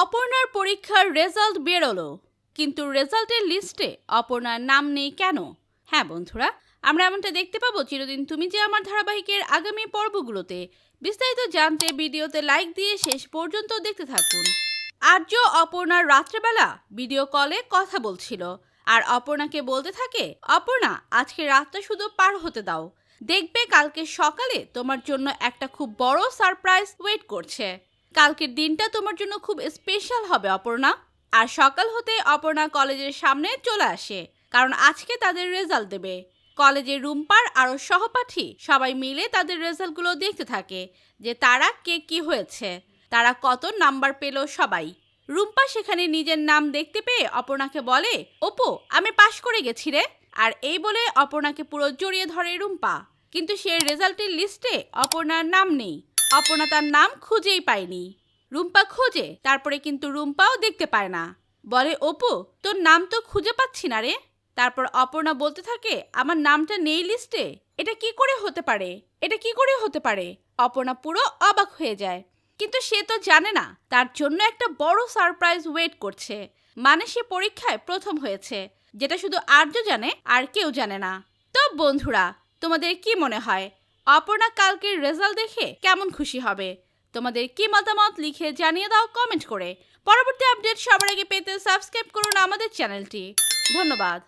অপর্ণার পরীক্ষার রেজাল্ট বেরোলো, কিন্তু রেজাল্টের লিস্টে অপর্ণার নাম নেই কেন? হ্যাঁ বন্ধুরা, আমরা এমনটা দেখতে পাবো চিরদিন তুমি যে আমার ধারাবাহিকের আগামী পর্বগুলোতে। বিস্তারিত জানতে ভিডিওতে লাইক দিয়ে শেষ পর্যন্ত দেখতে থাকুন। আর্য অপর্ণার রাত্রেবেলা ভিডিও কলে কথা বলছিল, আর অপর্ণাকে বলতে থাকে, অপর্ণা আজকে রাতটা শুধু পার হতে দাও, দেখবে কালকে সকালে তোমার জন্য একটা খুব বড় সারপ্রাইজ ওয়েট করছে। কালকের দিনটা তোমার জন্য খুব স্পেশাল হবে অপর্ণা। আর সকাল হতে অপর্ণা কলেজের সামনে চলে আসে, কারণ আজকে তাদের রেজাল্ট দেবে। কলেজের রুম্পার আরো সহপাঠী সবাই মিলে তাদের রেজাল্টগুলো দেখতে থাকে, যে তারা কে কি হয়েছে, তারা কত নাম্বার পেল সবাই। রুম্পা সেখানে নিজের নাম দেখতে পেয়ে অপর্ণাকে বলে, অপু আমি পাশ করে গেছি রে। আর এই বলে অপর্ণাকে পুরো জড়িয়ে ধরে রুম্পা। কিন্তু সে রেজাল্টের লিস্টে অপর্ণার নাম নেই। অপর্ণা তার নাম খুঁজেই পায়নি। রুম্পা খোঁজে, তারপরে কিন্তু রুম্পাও দেখতে পায় না। বলে, অপু তোর নাম তো খুঁজে পাচ্ছি না রে। তারপর অপর্ণা বলতে থাকে, আমার নামটা নেই লিস্টে, এটা কি করে হতে পারে, এটা কি করে হতে পারে? অপর্ণা পুরো অবাক হয়ে যায়। কিন্তু সে তো জানে না তার জন্য একটা বড় সারপ্রাইজ ওয়েট করছে। মানে সে পরীক্ষায় প্রথম হয়েছে, যেটা শুধু আর্য জানে, আর কেউ জানে না। তো বন্ধুরা, তোমাদের কি মনে হয় অপর্ণা কালকের রেজাল্ট দেখে কেমন খুশি হবে? তোমাদের কি মতামত লিখে জানিয়ে দাও কমেন্ট করে। পরবর্তী আপডেট সবার আগে পেতে সাবস্ক্রাইব করুন আমাদের চ্যানেলটি। ধন্যবাদ।